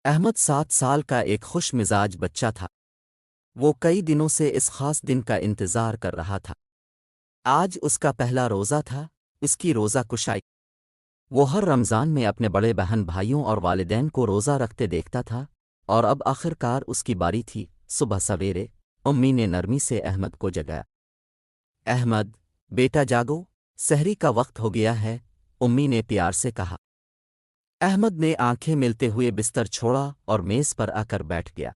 احمد 7 سال کا ایک خوش مزاج بچہ تھا۔ وہ کئی دنوں سے اس خاص دن کا انتظار کر رہا تھا۔ آج اس کا پہلا روزہ تھا، اس کی روزہ کشائی۔ وہ ہر رمضان میں اپنے بڑے بہن بھائیوں اور والدین کو روزہ رکھتے دیکھتا تھا، اور اب آخر کار اس کی باری تھی۔ صبح سویرے امی نے نرمی سے احمد کو جگایا۔ احمد، بیٹا جاگو، سحری کا وقت ہو گیا ہے، امی نے پیار سے کہا۔ احمد نے آنکھیں ملتے ہوئے بستر چھوڑا اور میز پر آ کر بیٹھ گیا۔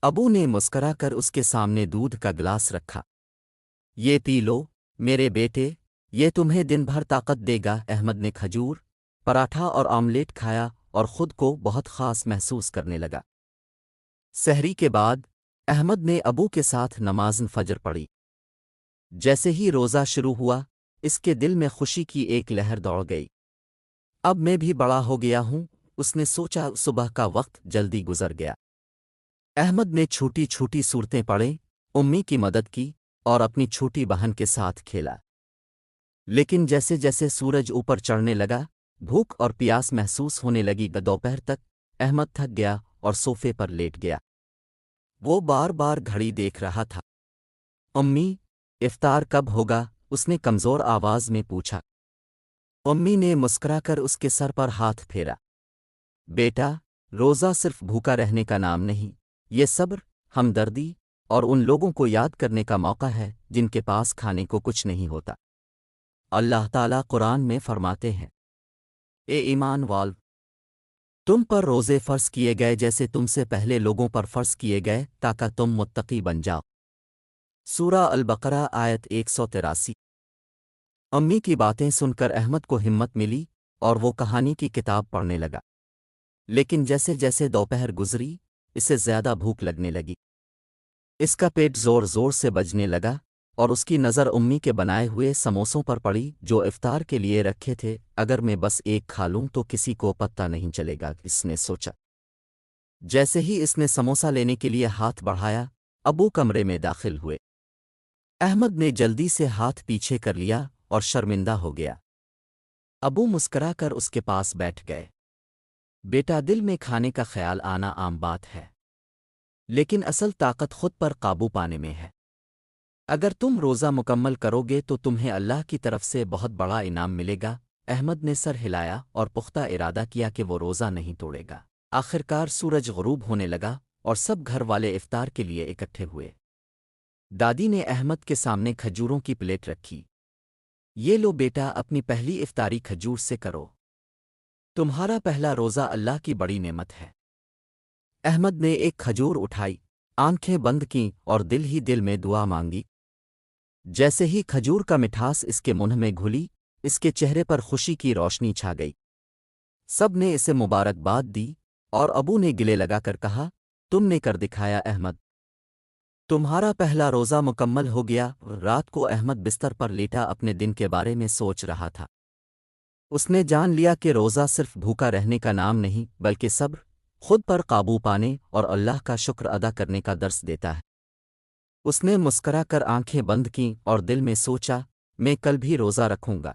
ابو نے مسکرا کر اس کے سامنے دودھ کا گلاس رکھا۔ یہ پی لو میرے بیٹے، یہ تمہیں دن بھر طاقت دے گا۔ احمد نے کھجور، پراٹھا اور آملیٹ کھایا اور خود کو بہت خاص محسوس کرنے لگا۔ سحری کے بعد احمد نے ابو کے ساتھ نماز فجر پڑھی۔ جیسے ہی روزہ شروع ہوا، اس کے دل میں خوشی کی ایک لہر دوڑ گئی۔ اب میں بھی بڑا ہو گیا ہوں، اس نے سوچا۔ صبح کا وقت جلدی گزر گیا۔ احمد نے چھوٹی چھوٹی صورتیں پڑھیں، امی کی مدد کی اور اپنی چھوٹی بہن کے ساتھ کھیلا۔ لیکن جیسے جیسے سورج اوپر چڑھنے لگا، بھوک اور پیاس محسوس ہونے لگی۔ دوپہر تک احمد تھک گیا اور صوفے پر لیٹ گیا۔ وہ بار بار گھڑی دیکھ رہا تھا۔ امی، افطار کب ہوگا؟ اس نے کمزور آواز میں پوچھا۔ امی نے مسکرا کر اس کے سر پر ہاتھ پھیرا۔ بیٹا، روزہ صرف بھوکا رہنے کا نام نہیں، یہ صبر، ہمدردی اور ان لوگوں کو یاد کرنے کا موقع ہے جن کے پاس کھانے کو کچھ نہیں ہوتا۔ اللہ تعالیٰ قرآن میں فرماتے ہیں، اے ایمان والو، تم پر روزے فرض کیے گئے جیسے تم سے پہلے لوگوں پر فرض کیے گئے تاکہ تم متقی بن جاؤ۔ سورہ البقرہ آیت 183۔ امی کی باتیں سن کر احمد کو ہمت ملی اور وہ کہانی کی کتاب پڑھنے لگا۔ لیکن جیسے جیسے دوپہر گزری، اسے زیادہ بھوک لگنے لگی۔ اس کا پیٹ زور زور سے بجنے لگا اور اس کی نظر امی کے بنائے ہوئے سموسوں پر پڑی جو افطار کے لیے رکھے تھے۔ اگر میں بس ایک کھا لوں تو کسی کو پتہ نہیں چلے گا، اس نے سوچا۔ جیسے ہی اس نے سموسا لینے کے لیے ہاتھ بڑھایا، ابو کمرے میں داخل ہوئے۔ احمد نے جلدی سے ہاتھ پیچھے کر لیا اور شرمندہ ہو گیا۔ ابو مسکرا کر اس کے پاس بیٹھ گئے۔ بیٹا، دل میں کھانے کا خیال آنا عام بات ہے، لیکن اصل طاقت خود پر قابو پانے میں ہے۔ اگر تم روزہ مکمل کرو گے تو تمہیں اللہ کی طرف سے بہت بڑا انعام ملے گا۔ احمد نے سر ہلایا اور پختہ ارادہ کیا کہ وہ روزہ نہیں توڑے گا۔ آخرکار سورج غروب ہونے لگا اور سب گھر والے افطار کے لیے اکٹھے ہوئے۔ دادی نے احمد کے سامنے کھجوروں کی پلیٹ رکھی۔ یہ لو بیٹا، اپنی پہلی افطاری کھجور سے کرو۔ تمہارا پہلا روزہ اللہ کی بڑی نعمت ہے۔ احمد نے ایک کھجور اٹھائی، آنکھیں بند کیں اور دل ہی دل میں دعا مانگی۔ جیسے ہی کھجور کا مٹھاس اس کے منہ میں گھلی، اس کے چہرے پر خوشی کی روشنی چھا گئی۔ سب نے اسے مبارکباد دی اور ابو نے گلے لگا کر کہا، تم نے کر دکھایا احمد، تمہارا پہلا روزہ مکمل ہو گیا۔ رات کو احمد بستر پر لیٹا اپنے دن کے بارے میں سوچ رہا تھا۔ اس نے جان لیا کہ روزہ صرف بھوکا رہنے کا نام نہیں بلکہ صبر، خود پر قابو پانے اور اللہ کا شکر ادا کرنے کا درس دیتا ہے۔ اس نے مسکرا کر آنکھیں بند کیں اور دل میں سوچا، میں کل بھی روزہ رکھوں گا۔